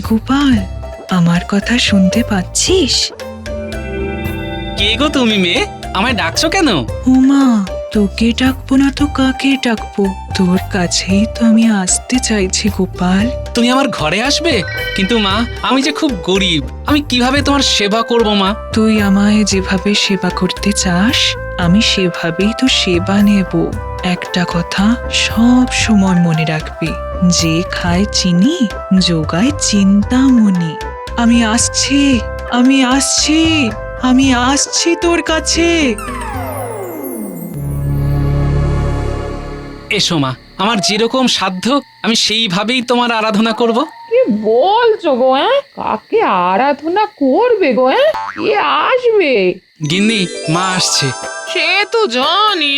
গোপাল, আমার কথা শুনতে পাচ্ছিস? কে গো তুমি মেয়ে? আমায় ডাকছো কেন? উমা, তোকে ডাকবো না তো কাকে ডাকবো? তোর কাছেই তো আমি আসতে চাইছি গোপাল। তুমি আমার ঘরে আসবে? কিন্তু মা, আমি যে খুব গরিব, আমি কিভাবে তোমার সেবা করব মা? তুই আমায় যেভাবে সেবা করতে চাস, আমি সেভাবেই তো সেবা নেব। একটা কথা সব সময় মনে রাখবি, যে খায় চিনি যোগায় চিন্তামণি। আমি আসছি, আমি আসছি, আমি আসছি তোর কাছে। এসো মা, আমার যেরকম সাধ্য আমি সেইভাবেই তোমার আরাধনা করব। কি বলছো গো? কাকে আরাধনা করবে গো? কে আসবে? গিন্নি, মা আসছে। সে তো জানি,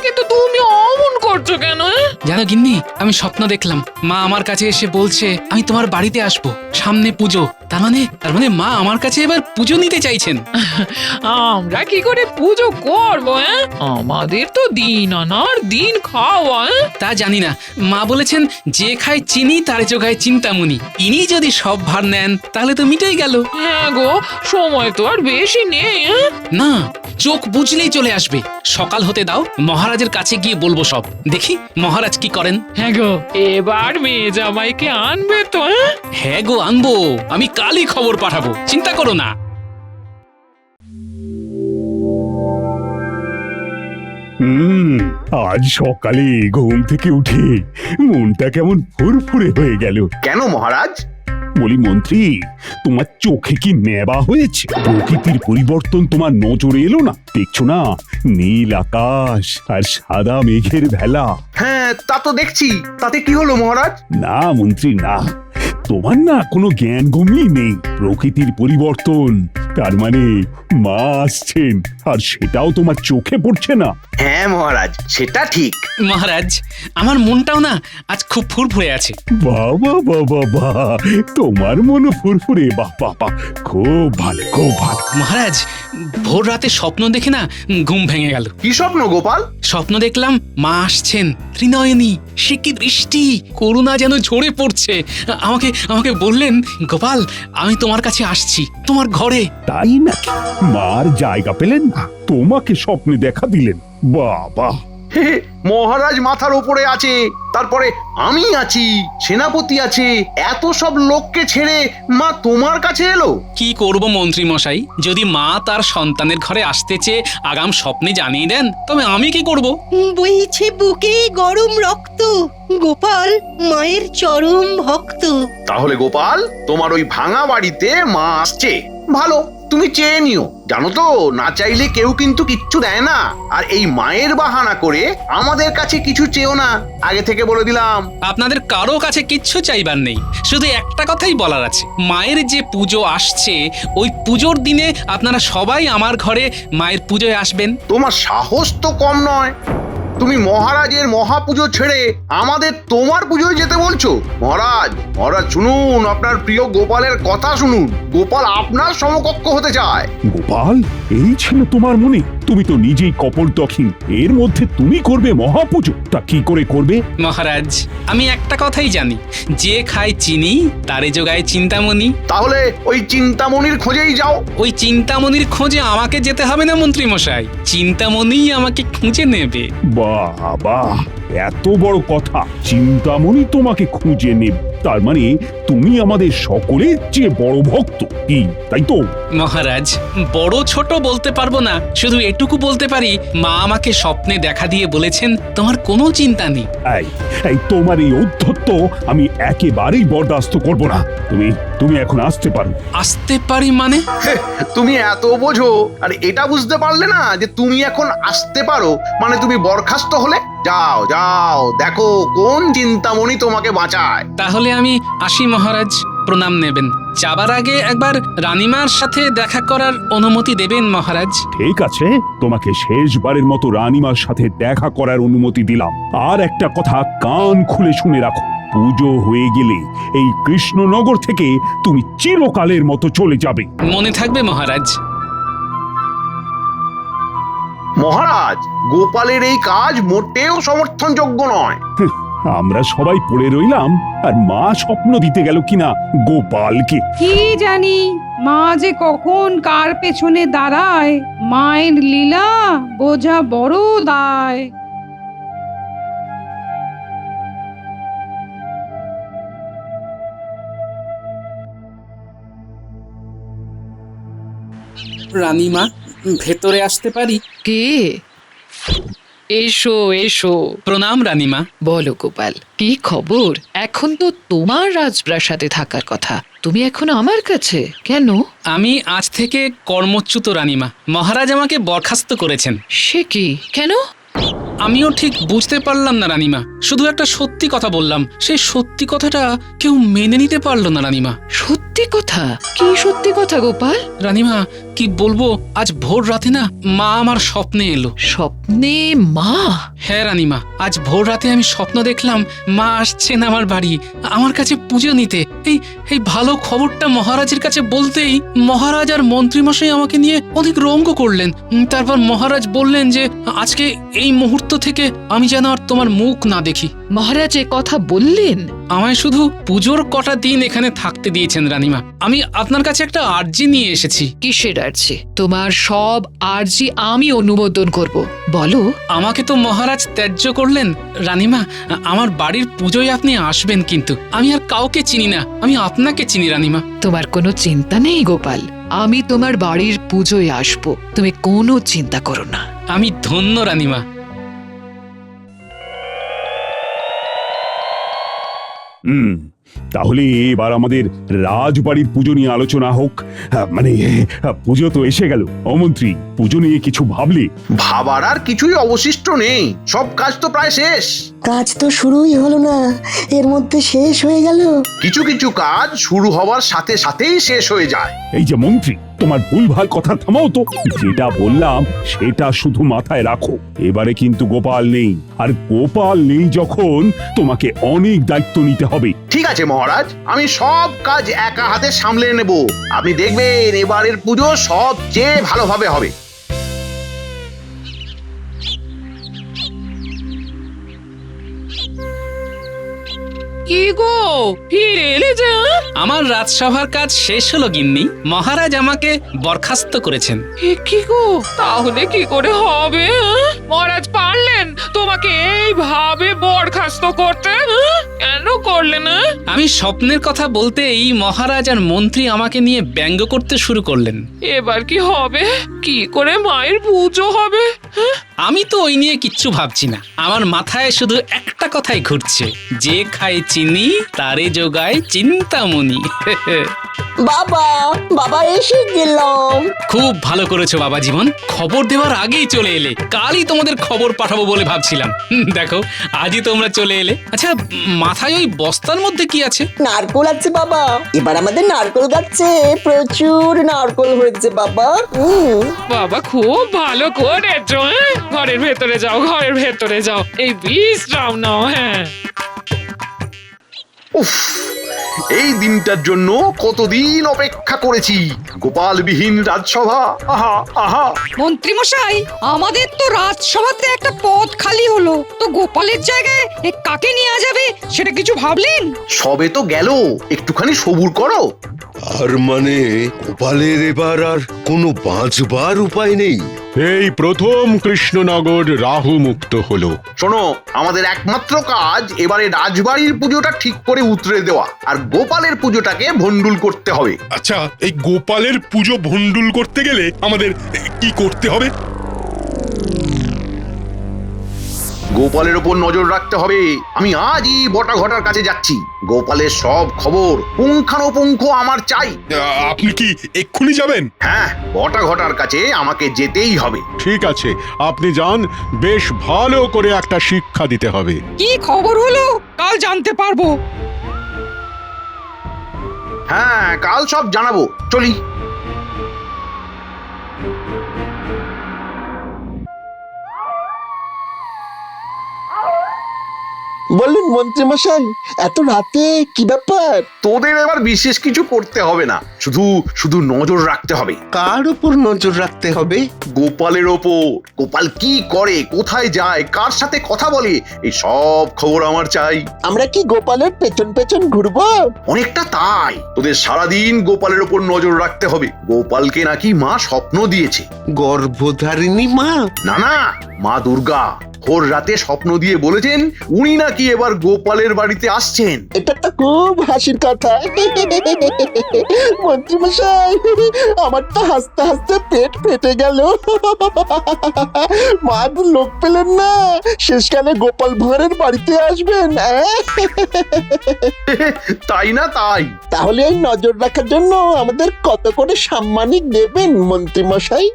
কিন্তু তুমি অমন করছো কেন? জানো গিন্নি, আমি স্বপ্ন দেখলাম মা আমার কাছে এসে বলছে আমি তোমার বাড়িতে আসবো, সামনে পুজো। তার মানে মা আমার কাছে এবার পুজো নিতে চাইছেন। আমরা কি করে পুজো করবো? আমাদের তো দিন আনার দিন খাওয়া। তা জানি না, মা বলেছেন যে খায় চিনি তার যোগায় চিন্তামণি। ইনি যদি সব ভার নেন তাহলে তো মিটেই গেল। হ্যাঁ গো, সময় তো আর বেশি নেই। না, চোখ বুঝলেই চলে আসবে। সকাল হতে দাও, মহারাজের কাছে গিয়ে বলবো সব। দেখি মহারাজ কি করেন। হ্যাঁ গো, এবার মেয়ে জামাইকে আনবে তো? হ্যাঁ গো, আনবো। আমি কালই খবর পাঠাবো, চিন্তা করো না। আজ সকালে ঘুম থেকে উঠে মনটা কেমন ফুরফুরে হয়ে গেল। কেন মহারাজ? বলি মন্ত্রী, তোমার চোখে কি নেবা হয়েছে? প্রকৃতির পরিবর্তন তোমার নজরে এলো না? দেখছো না, নীল আকাশ আর সাদা মেঘের ভেলা। হ্যাঁ, তা তো দেখছি। তাতে কি হলো মহারাজ? না মন্ত্রী না, তোমার না কোনো জ্ঞান গম্যই নেই। প্রকৃতির পরিবর্তন, তার মানে মা আসছেন, আর সেটাও তোমার চোখে পড়ছে না। হ্যাঁ মহারাজ, সেটা ঠিক। মহারাজ, আমার মনটাও না আজ খুব ফুরফুরে আছে। বাবা বাবা বা, তোমার মন ফুরফুরে, বাহ বাহ বাহ, খুব ভালো খুব ভালো। মহারাজ, ভোর রাতে স্বপ্ন দেখে না ঘুম ভেঙে গেল। কি স্বপ্ন গোপাল? স্বপ্ন দেখলাম মা আসছেন, ত্রিনয়নী। সে কি দৃষ্টি, করুণা যেন ঝরে পড়ছে। আমাকে আমাকে বললেন, গোপাল আমি তোমার কাছে আসছি, তোমার ঘরে। তাই নাকি? মার জায়গা পেলেন না, তোমাকে স্বপ্নে দেখা দিলেন। বাবা, হে, মহারাজ মাথার উপরে আছে, তারপরে আমি আছি, সেনাপতি আছে, এত সব লোককে ছেড়ে মা তোমার কাছে এলো। কি করব মন্ত্রী মশাই, যদি মা তার সন্তানের ঘরে আসতে চেয়ে আগাম স্বপ্নে জানিয়ে দেন, তবে আমি কি করব? বইছে বুকে গরম রক্ত। গোপাল মায়ের চরম ভক্ত। তাহলে গোপাল, তোমার ওই ভাঙা বাড়িতে মা আসছে। ভালো, তুমি চেয়ে নিও। জানো তো, না চাইলে কেউ কিন্তু কিচ্ছু দেয় না। আর এই মায়ের বাহানা করে আমাদের কাছে কিছু চেয়েও না, আগে থেকে বলে দিলাম। আপনাদের কারো কাছে কিচ্ছু চাইবার নেই, শুধু একটা কথাই বলার আছে। মায়ের যে পুজো আসছে, ওই পুজোর দিনে আপনারা সবাই আমার ঘরে মায়ের পুজোয় আসবেন। তোমার সাহস তো কম নয়। তুমি মহারাজের মহাপুজো ছেড়ে আমাদের তোমার পুজোয় যেতে বলছো? মহারাজ, মহারাজ শুনুন, আপনার প্রিয় গোপালের কথা শুনুন। গোপাল আপনার সমকক্ষ হতে চায়। গোপাল, এই ছিল তোমার মনে? তুমি তো নিজেই কপোলতখিন, এর মধ্যে তুমি করবে মহাপুজো? তা কি করে করবে? মহারাজ, আমি একটা কথাই জানি, যে খায় চিনি তারে যোগায় চিন্তামণি। তাহলে ওই চিন্তামণির খোঁজেই যাও। ওই চিন্তামণির খোঁজে আমাকে যেতে হবে না মন্ত্রী মশাই, চিন্তামণিই আমাকে খুঁজে নেবে। বাবা, এত বড় কথা! চিন্তামণি তোমাকে খুঁজে নেব, তার মানে তুমি আমাদের সকলের চেয়ে বড় ভক্ত, কি তাই তো? মহারাজ, বড় ছোট বলতে পারবো না, শুধু এটুকু বলতে পারি মা আমাকে স্বপ্নে দেখা দিয়ে বলেছেন তোমার কোনো চিন্তা নেই। এই এই তোমার এই ঔদ্ধত্য আমি একেবারেই বরদাস্ত করব না। তুমি তুমি এখন আসতে পারো। আসতে পারি মানে? তুমি এত বোঝো আর এটা বুঝতে পারলে না যে তুমি এখন আসতে পারো মানে তুমি বরখাস্ত হলে? যাও যাও, দেখো কোন চিন্তামণি তোমাকে বাঁচায়। তাহলে আমি আসি মহারাজ, প্রণাম নেবেন। যাবার আগে একবার রানীমার সাথে দেখা করার অনুমতি দেবেন মহারাজ। ঠিক আছে, তোমাকে শেষবারের মতো রানীমার সাথে দেখা করার অনুমতি দিলাম। আর একটা কথা কান খুলে শুনে রাখো, পুজো হয়ে গেলে এই কৃষ্ণনগর থেকে তুমি চিরকালের মতো চলে যাবে। মনে থাকবে মহারাজ। মহারাজ, গোপালের এই কাজ মোটেও সমর্থনযোগ্য নয়। আমরা সবাই পড়ে রইলাম আর মা স্বপ্ন দিতে গেল কিনা গোপালকে। কি জানি মা যে কখন কার পেছনে দাঁড়ায়, মায়ের লীলা বোঝা বড় দায়। রানীমা, ভেতরে আসতে পারি? কে? এসো এসো। প্রণাম রানীমা। বলো গোপাল, কি খবর? এখন তো তোমার রাজপ্রাসাদে থাকার কথা, তুমি এখন আমার কাছে কেন? আমি আজ থেকে কর্মচ্যুত রানীমা। মহারাজ আমাকে বরখাস্ত করেছেন। সে কি? কেন? আমিও ঠিক বুঝতে পারলাম না রানীমা, শুধু একটা সত্যি কথা বললাম, সেই সত্যি কথাটা কেউ মেনে নিতে পারলো না রানীমা। সত্যি কথা? কি সত্যি কথা গোপাল? রানীমা, কি বলবো, আজ ভোর রাতে না মা আমার স্বপ্নে এলো। স্বপ্নে মা? হ্যাঁ রানীমা, আজ ভোর রাতে আমি স্বপ্ন দেখলাম মা আসছেন আমার বাড়ি, আমার কাছে পুজো নিতে। এই এই ভালো খবরটা মহারাজের কাছে বলতেই মহারাজ আর মন্ত্রীমশাই আমাকে নিয়ে অধিক রঙ্গ করলেন। তারপর মহারাজ বললেন যে আজকে এই মুহূর্ত থেকে আমি যেন আর তোমার মুখ না দেখি। মহারাজ এ কথা বললেন? আমায় শুধু পুজোর কটা দিন এখানে থাকতে দিয়েছেন রানীমা। আমি আপনার কাছে একটা আর্জি নিয়ে এসেছি। কিসের আর্জি? তোমার সব আর্জি আমি অনুমোদন করব, বলো। আমাকে তো মহারাজ ত্যায্য করলেন রানীমা, আমার বাড়ির পুজোয় আপনি আসবেন, কিন্তু আমি আর কাউকে চিনি না, আমি আপনাকে চিনি রানীমা। তোমার কোনো চিন্তা নেই গোপাল, আমি তোমার বাড়ির পুজোয় আসব, তুমি কোনো চিন্তা করো না। আমি ধন্য রানীমা। তাহলে এবার আমাদের রাজবাড়ির পুজো নিয়ে আলোচনা হোক। মানে পুজো তো এসে গেল, অমন্ত্রী পুজো নিয়ে কিছু ভাবলে? ভাবার আর কিছুই অবশিষ্ট নেই, সব কাজ তো প্রায় শেষ। কাজ তো শুরুই হলো না, এর মধ্যে শেষ হয়ে গেল। কিছু কিছু কাজ শুরু হওয়ার সাথে সাথেই শেষ হয়ে যায়। এই যে মন্ত্রী, তোমার ভুলভাল কথা থামাও তো। যেটা বললাম সেটা শুধু মাথায় রাখো। এবারে কিন্তু গোপাল নেই, আর গোপাল নেই যখন তোমাকে অনেক দায়িত্ব নিতে হবে। ঠিক আছে মহারাজ, আমি সব কাজ একা হাতে সামলে নেব। আপনি দেখবেন এবারের পুজো সবচেয়ে ভালোভাবে হবে। কি গো, ফিরে এলে যে? আমার রাজসভার কাজ শেষ হলো গিন্নি, মহারাজ আমাকে বরখাস্ত করেছেন। কি গো, তাহলে কি করে হবে? মহারাজ পারলেন তোমাকে এইভাবে বরখাস্ত করতে? কেন করলে না? আমি স্বপ্নের কথা বলতেই মহারাজ আর মন্ত্রী আমাকে নিয়ে ব্যঙ্গ করতে শুরু করলেন। এবার কি হবে? কি করে মায়ের পুজো হবে? আমি তো ওই নিয়ে কিচ্ছু ভাবছি না, আমার মাথায় শুধু একটা কথাই ঘুরছে, যে খায় চিনি তারে যোগায় চিন্তামণি। বাবা, বাবা এসে গেলাম। খুব ভালো করেছো বাবা জীবন, খবর দেওয়ার আগেই চলে এলে। কালই তোমাদের খবর পাঠাবো বলে ভাবছিলাম, দেখো আজই তোমরা চলে এলে। আচ্ছা, মাথায় ওই বস্তার মধ্যে কি আছে? নারকোল আছে বাবা, এবার আমাদের নারকোল গাছে প্রচুর নারকোল হয়েছে বাবা। বাবা খুব ভালো করেছো। ঘরের ভেতরে যাও, ঘরের ভেতরে যাও, এই বিশ্রাম নাও। হ্যাঁ, উফ, এই দিনটার জন্য কতদিন অপেক্ষা করেছি। গোপালবিহীন রাজসভা, আহা আহা। মন্ত্রী মশাই, আমাদের তো রাজসভাতে একটা পদ খালি হলো, তো গোপালের জায়গায় কাকে নেওয়া যাবে সেটা কিছু ভাবলেন? সবে তো গেল, একটুখানি সবুর করো। আর মানে গোপালের এবার আর কোনো বাঁচবার উপায় নেই। এই প্রথম কৃষ্ণনগর রাহু মুক্ত হলো। শোনো, আমাদের একমাত্র কাজ এবারে রাজবাড়ির পুজোটা ঠিক করে উতরে দেওয়া, আর গোপালের পুজোটাকে ভন্ডুল করতে হবে। আচ্ছা, এই গোপালের পুজো ভণ্ডুল করতে গেলে আমাদের কি করতে হবে? গোপালের ওপর নজর রাখতে হবে। আমি আজই বটা ঘটার কাছে যাচ্ছি, গোপালের সব খবর পুঙ্খানুপুঙ্খ আমার চাই। আপনি কি এক্ষুনি যাবেন? হ্যাঁ, বটা ঘটার কাছে আমাকে যেতেই হবে। ঠিক আছে, আপনি যান, বেশ ভালো করে একটা শিক্ষা দিতে হবে। কি খবর হলো কাল জানতে পারবো। হ্যাঁ, কাল সব জানাবো, চলি। বলুন মন্ত্রী মশাই, এত রাতে কি ব্যাপার? তোদের এবার বিশেষ কিছু করতে হবে না, শুধু শুধু নজর রাখতে হবে কার উপর নজর রাখতে হবে? গোপালের ওপর। গোপাল কি করে, কোথায় যায়, কার সাথে কথা বলে, এই সব খবর আমার চাই। আমরা কি গোপালের পেছন পেছন ঘুরবো? অনেকটা তাই। তোদের সারাদিন গোপালের ওপর নজর রাখতে হবে। গোপালকে নাকি মা স্বপ্ন দিয়েছে। গর্ভধারিণী মা? না না, মা দুর্গা ভোর রাতে স্বপ্ন দিয়ে বলেছেন উনি নাকি এবার গোপালের বাড়িতে আসছেন। এটা তো খুব হাসির কথা। মন্ত্রী মশাই, আমার তো হাসতে হাসতে পেট ফেটে গেল। মা তো লোক পেলেন না, শেষকালে গোপাল ভাঁড়ের বাড়িতে আসবেন। তাই না তাই? তাহলে এই নজর রাখার জন্য আমাদের কত করে সাম্মানিক দেবেন মন্ত্রী মশাই?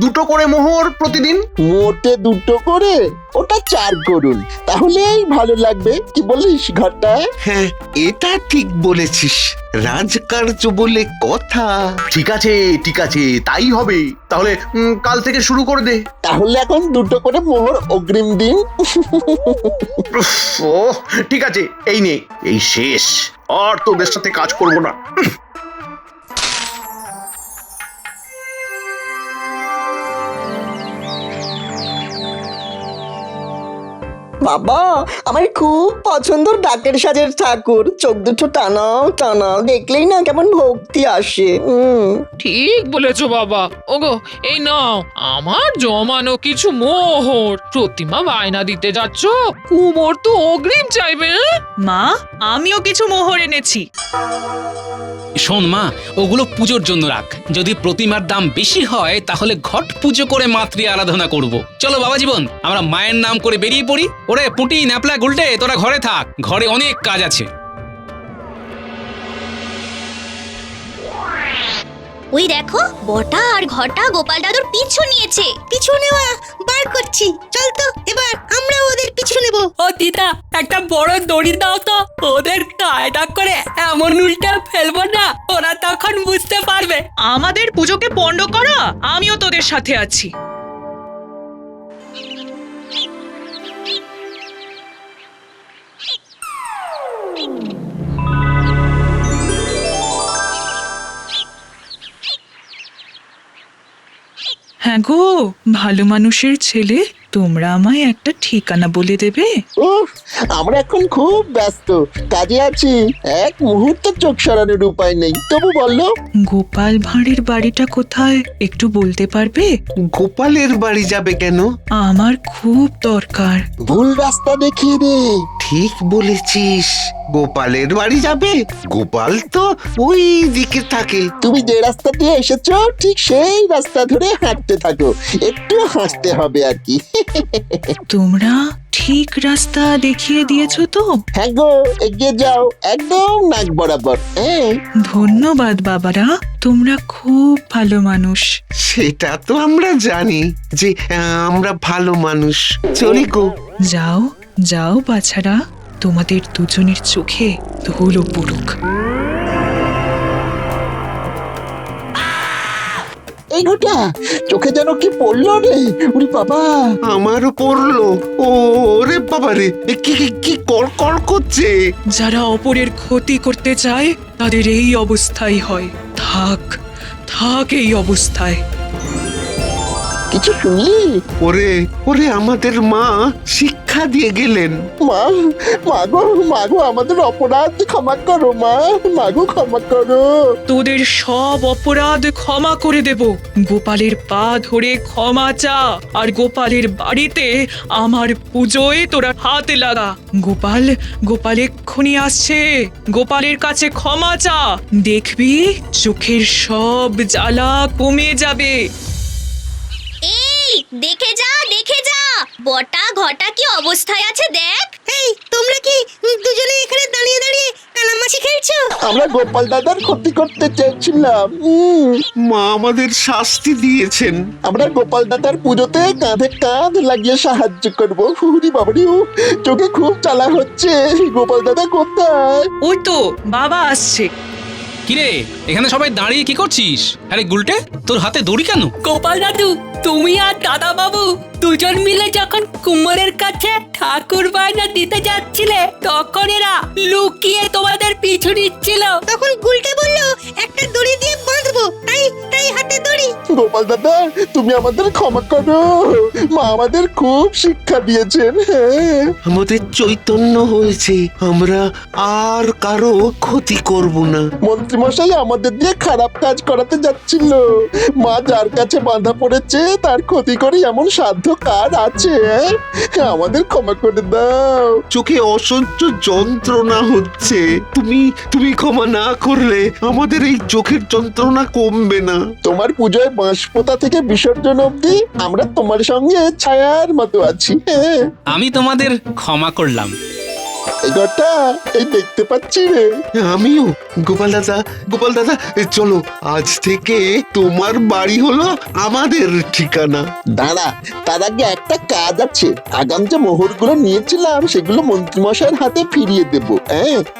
দুটো করে মোহর প্রতিদিন। মোটে দুটো করে? ওটা 4 করুন, তাহলেই ভালো লাগবে। কি বলিস ঘটা? হ্যাঁ, এটা ঠিক বলেছিস। রাজকার্য বলে কথা। ঠিক আছে ঠিক আছে, তাই হবে। তাহলে কাল থেকে শুরু করে দে। তাহলে এখন দুটো করে মোহর অগ্রিম দিন। উফ, ও ঠিক আছে, এই নে, এই শেষ। আর তোদের সাথে কাজ করব না। বাবা, আমার খুব পছন্দ ডাকের সাজের ঠাকুর। চোখ দুটো টানাও টানাও, দেখলেই না কেমন ভক্তি আসে। ঠিক বলেছো বাবা। ওগো, এই নাও আমার জমানো কিছু মোহর। প্রতিমা বায়না দিতে যাচ্ছ, কুমোর তো অগ্রিম চাইবে। মা, আমিও কিছু মোহর এনেছি। শোন মা, ওগুলো পুজোর জন্য রাখ। যদি প্রতিমার দাম বেশি হয় তাহলে ঘট পুজো করে মাতৃ আরাধনা করব। চলো বাবা জীবন, আমরা মায়ের নাম করে বেরিয়ে পড়ি। ওরে পুঁটি, ন্যাপলা, গুলটে, তোরা ঘরে থাক, ঘরে অনেক কাজ আছে। ওই দেখো, বটা আর ঘটা গোপাল দাদুর পিছু নিয়েছে। পিছু নেওয়া বার করছি, চল তো এবার আমরা ওদের পিছু নেব। ও দিদা, একটা বড় দড়ি দাও তো, ওদের কায়দা করে এমন উল্টে ফেলবো না, ওরা তখন বুঝতে পারবে। আমাদের পুজোকে পণ্ড করা, আমিও তোদের সাথে আছি। হ্যাঁ গো, ভালো মানুষের ছেলে, তোমরা আমায় একটা ঠিকানা বলে দেবে? উফ, আমরা এখন খুব ব্যস্ত, কাজে আছি, এক মুহূর্ত চোখ সরানোর উপায় নেই। তবু বললো, গোপাল ভাঁড়ের বাড়িটা কোথায় একটু বলতে পারবে? গোপালের বাড়ি যাবে কেন? আমার খুব দরকার। ভুল রাস্তা দেখিয়ে দে। ঠিক বলেছিস, গোপালের বাড়ি যাবে। গোপাল তো ওই দিকে থাকে। তুমি যে রাস্তা দিয়ে এসেছো ঠিক সেই রাস্তা ধরে হাঁটতে থাকো, একটু হাসতে হবে আর কি। তোমরা ঠিক রাস্তা দেখিয়ে দিয়েছো তো? হ্যাঁ গো, এগিয়ে যাও, একদম নাক বরাবর। ধন্যবাদ বাবারা, তোমরা খুব ভালো মানুষ। সেটা তো আমরা জানি যে আমরা ভালো মানুষ। চলি গো। যাও যাও বাছারা, তোমাদের দুজনের চোখে ধুলো পড়ুক। এই ঘটা, চোখে যেন কি পড়লো রে? উরি বাবা! আমারও পড়লো। ও রে বাবা রে, কি কি কি কর কর করছে? যারা অপরের ক্ষতি করতে চায় তাদের এই অবস্থাই হয়। থাক থাক এই অবস্থায়। কিছু শুনলি? ওরে ওরে, আমাদের মা শিক্ষা দিয়ে গেলেন। মা, মাগো আমাদের অপরাধ ক্ষমা করো মা, মাগো ক্ষমা করো। তোদের সব অপরাধ ক্ষমা করে দেব। গোপালের পা ধরে ক্ষমা চা, আর গোপালের বাড়িতে আমার পুজোয় তোরা হাত লাগা। গোপাল এক্ষুনি আসছে, গোপালের কাছে ক্ষমা চা, দেখবি চোখের সব জ্বালা কমে যাবে। এই দেখে যা, দেখে যা, বটা ঘটা কি অবস্থায় আছে দেখ। এই, তোমরা কি দুজনে এখানে দাঁড়িয়ে দাঁড়িয়ে কানামাছি খেলছো? আমরা গোপাল দাদার ক্ষতি করতে চেয়েছিলাম। মা আমাদের শাস্তি দিয়েছেন। আমরা গোপাল দাদার পুজোতে কাঁধে কাঁধ লাগিয়ে সাহায্য করবো। হুরি বাবারি, চোখে খুব জ্বালা হচ্ছে। গোপাল দাদা কোথায়? ওই তো বাবা আসছে। কিরে, এখানে সবাই দাঁড়িয়ে কি করছিস? আরে গুলটে, তোর হাতে দড়ি কেন? গোপাল দাদু, তুমি আর দাদা বাবু দুজন মিলে যখন কুমোরের কাছে ঠাকুর বায়না দিতে যাচ্ছিলে তখন এরা লুকিয়ে তোমাদের পিছু নিচ্ছিল। তখন গুলটে বলল একটা দড়ি দিয়ে বাঁধবো, তাই হাতে দড়ি। গোপাল দাদা, তুমি আমাদের ক্ষমা করো, মা আমাদের খুব শিক্ষা দিয়েছেন। আমাদের চৈতন্য হয়েছে, আমরা আর কারো ক্ষতি করব না। মন্ত্রীমশাই আমাদের দিয়ে খারাপ কাজ করাতে যাচ্ছিল, মা যার কাছে বাঁধা পড়েছে তার ক্ষতি করে এমন সাধ্য কার আছে? আমাদের ক্ষমা করে দাও। চোখে অসহ্য যন্ত্রণা হচ্ছে, তুমি ক্ষমা না করলে আমাদের এই চোখের যন্ত্রণা কমবে না। তোমার পুজোয় বাঁশপোতা থেকে বিসর্জন অবধি আমরা তোমার সঙ্গে ছায়ার মতো আছি। আমি তোমাদের ক্ষমা করলাম। এই ঘরটা এই দেখতে পাচ্ছি রে। আমিও। গোপাল দাদা চলো, আজ থেকে তোমার বাড়ি হলো আমাদের ঠিকানা। দাঁড়া, তার আগে একটা কাজ আছে। আগাম যে মোহরগুলো নিয়েছিলাম সেগুলো মন্ত্রীমশাইয়ের হাতে ফিরিয়ে দেব।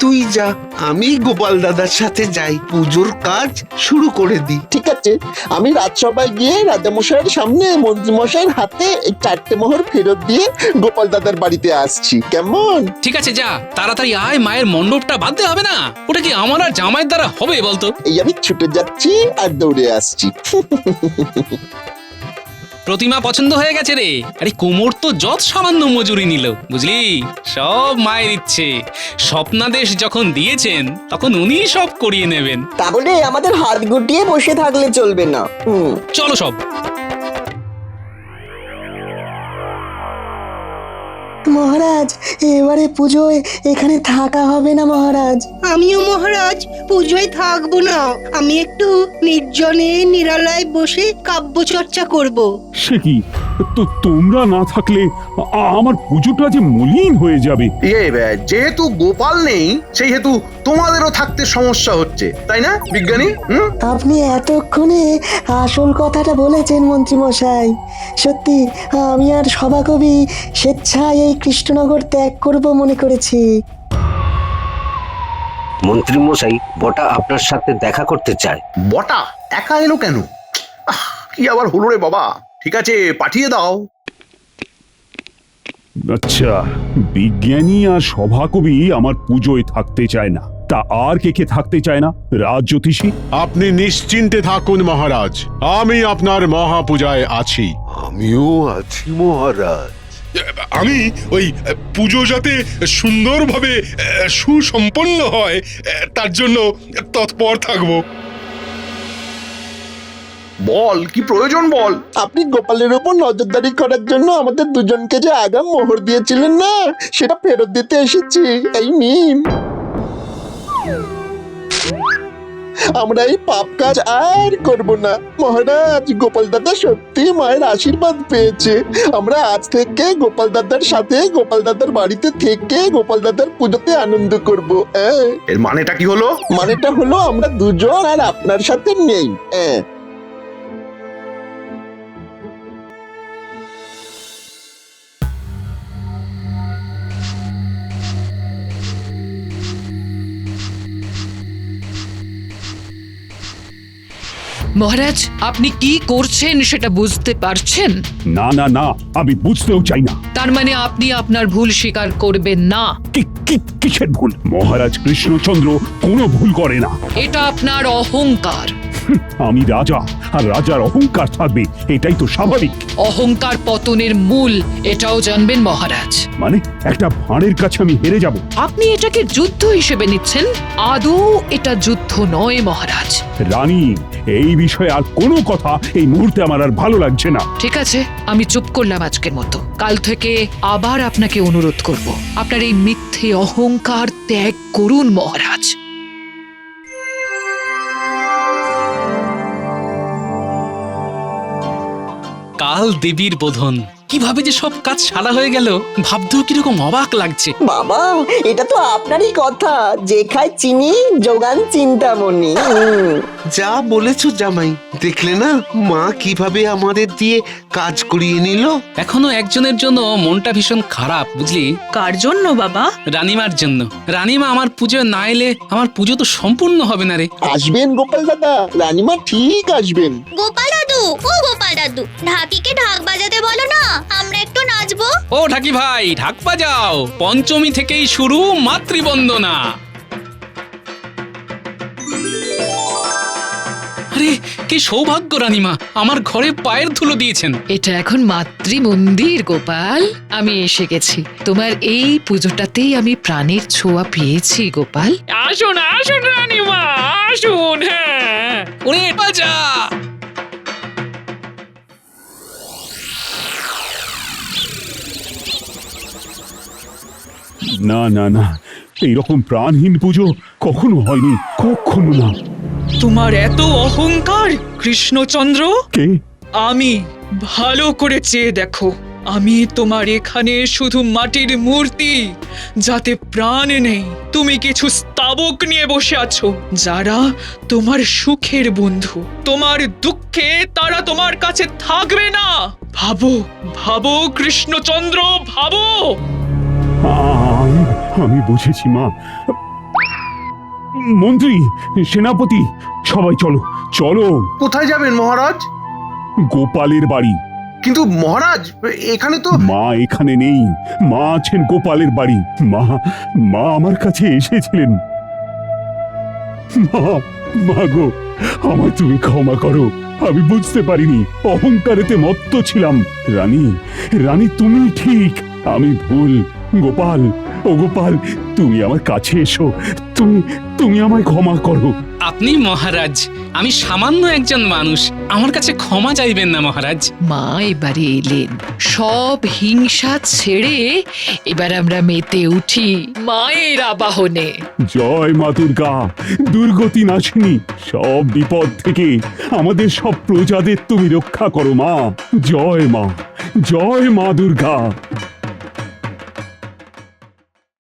তুই যা, আমি গোপাল দাদার সাথে যাই, পুজোর কাজ শুরু করে দি। ঠিক আছে, আমি রাজসভায় গিয়ে রাজামশাইয়ের সামনে মন্ত্রীমশাইয়ের হাতে এই 4টে মোহর ফেরত দিয়ে গোপাল দাদার বাড়িতে আসছি, কেমন? ঠিক আছে, যা তাড়াতাড়ি আয়, মায়ের মণ্ডপটা বাঁধতে হবে না? ওটা কি আমার আর জামাইয়ের দ্বারা হবে বলতো? এই আমি ছুটে যাচ্ছি আর দৌড়ে আসছি। প্রতিমা পছন্দ হয়ে গেছে রে। আরে কুমোর তো যত সামান্য মজুরি নিল, বুঝলি? সব মায়ের ইচ্ছে। স্বপ্নাদেশ যখন দিয়েছেন তখন উনি সব করিয়ে নেবেন। তা বলে আমাদের হাত গুটিয়ে বসে থাকলে চলবে না। চলো সব। মহারাজ, এবারে পুজোয় এখানে থাকা হবে না মহারাজ। আমিও মহারাজ পুজোয় থাকবো না, আমি একটু নির্জনে নিরালায় বসে কাব্য চর্চা করব। সে কি, তো তোমরা না থাকলে আমার পুজোটা যে মলিন হয়ে যাবে। যেহেতু গোপাল নেই সেহেতু তোমাদেরও থাকতে সমস্যা হচ্ছে, তাই না বিজ্ঞানী? আপনি এতক্ষণে আসল কথাটা বলেছেন মন্ত্রীমশাই। সত্যি আমি আর সভাকবি স্বেচ্ছায় এই কৃষ্ণনগর ত্যাগ করব মনে করেছি। মন্ত্রীমশাই, বটা আপনার সাথে দেখা করতে চায়। বটা একা এলো কেন? কি আবার হলো রে বাবা? ঠিক আছে, পাঠিয়ে দাও। আচ্ছা, বিজ্ঞানী আর সভাকবি আমার পুজোয় থাকতে চায় না, তা আর কে থাকতে চায় না? রাজ জ্যোতিষী? আপনি নিশ্চিন্তে থাকুন মহারাজ, আমি আপনার মহাপূজায় আছি। আমিও আছি মহারাজ। আমি ওই পুজো যাতে সুন্দরভাবে সুসম্পন্ন হয় তার জন্য তৎপর থাকবো। বল, কি প্রয়োজন বল। আপনি গোপালের উপর নজরদারি করার জন্য আমাদের দুজনকে যে আগাম মোহর দিয়েছিলেন না, সেটা ফেরত দিতে এসেছি। এই নিন। আমরা এই পাপ কাজ আর করব না মহারাজ। গোপাল দাদা সত্যি মায়ের আশীর্বাদ পেয়েছে। আমরা আজ থেকে গোপাল দাদার সাথে গোপাল দাদার বাড়িতে থেকে গোপাল দাদার পুজোতে আনন্দ করব। এর মানেটা কি হলো? মানেটা হলো আমরা দুজন আর আপনার সাথে নেই। মহারাজ, আপনি কি করছেন সেটা বুঝতে পারছেন? না না না, আমি বুঝতেও চাই না। তার মানে আপনি আপনার ভুল স্বীকার করবেন না? কিসের ভুল? মহারাজ কৃষ্ণচন্দ্র কোনো ভুল করে না। এটা আপনার অহংকার। আমি রাজা, আর রাজার অহংকার থাকবে, এটাই তো স্বাভাবিক। অহংকার পতনের মূল, এটাও জানবেন মহারাজ। মানে একটা ভাঁড়ের কাছে আমি হেরে যাব? আপনি এটাকে যুদ্ধ হিসেবে নিচ্ছেন। আদৌ এটা যুদ্ধ নয় মহারাজ। রানী, এই বিষয়ে আর কোনো কথা এই মুহূর্তে আমার আর ভালো লাগছে না। ঠিক আছে, আমি চুপ করলাম আজকের মতো। কাল থেকে আবার আপনাকে অনুরোধ করব, আপনার এই মিথ্যে অহংকার ত্যাগ করুন মহারাজ। কাল দেবীর বোধন, কিভাবে যে সব কাজ সারা হয়ে গেল ভাবতেও কিরকম অবাক লাগছে। বাবা, এটা তো আপনারই কথা, যে খায় চিনি যোগান চিন্তামণি। যা বলেছো জামাই, দেখলে না মা কিভাবে আমাদের দিয়ে কাজ করিয়ে নিল। এখনো একজনের জন্য মনটা ভীষণ খারাপ, বুঝলি? কার জন্য বাবা? রানীমার জন্য। রানীমা আমার পুজো না এলে আমার পুজো তো সম্পূর্ণ হবে না রে। আসবেন গোপাল দাদা, রানীমা ঠিক আসবেন। গোপাল দাদু, ও গোপাল দাদু, ঢাকিকে ঢাক বাজাতে বলো না, ও ঢাকি ভাই, ঢাক বাজাও, পঞ্চমী থেকেই শুরু মাতৃবন্দনা। আরে কি সৌভাগ্য রানীমা, আমার ঘরে পায়ের ধুলো দিয়েছেন। এটা এখন মাতৃ মন্দির গোপাল, আমি এসে গেছি। তোমার এই পুজোটাতেই আমি প্রাণের ছোঁয়া পেয়েছি গোপাল। আসুন আসুন রানীমা, আসুন। হ্যাঁ, ওরে বাজা। না না না, এইরকম প্রাণহীন পুজো কখনো হয়নি, কখনো না। তোমার এত অহংকার কৃষ্ণচন্দ্র। কে? আমি ভালো করে চেয়ে দেখো, আমি তোমার এখানে শুধু মাটির মূর্তি, যাতে প্রাণ নেই। তুমি কিছু স্তাবক নিয়ে বসে আছো, যারা তোমার সুখের বন্ধু। তোমার দুঃখে তারা তোমার কাছে থাকবে না। ভাবো ভাবো কৃষ্ণচন্দ্র, ভাবো। আমি বুঝেছি মা। মন্ত্রী, সেনাপতি, সবাই চলো চলো। কোথায় যাবেন মহারাজ? গোপালের বাড়ি। কিন্তু মহারাজ, এখানে তো মা এখানে নেই, মা আছেন গোপালের বাড়ি। মা মা আমার কাছে এসেছিলেন। মা, মা গো, আমায় তুমি ক্ষমা করো, আমি বুঝতে পারিনি, অহংকারেতে মত্ত ছিলাম। রানী, রানী তুমি ঠিক, আমি ভুল। গোপাল, ও গোপাল, তুমি আমার কাছে এসো, তুমি তুমি আমায় ক্ষমা করো। আপনি মহারাজ, আমি সামান্য একজন মানুষ, আমার কাছে ক্ষমা চাইবেন না মহারাজ। মা এবারে এলেন, সব হিংসা ছেড়ে এবার আমরা মেতে উঠি মায়ের আবাহনে। জয় মা দুর্গা, দুর্গতি নাশিনী, সব বিপদ থেকে আমাদের সব প্রজাদের তুমি রক্ষা করো মা। জয় মা, জয় মা দুর্গা।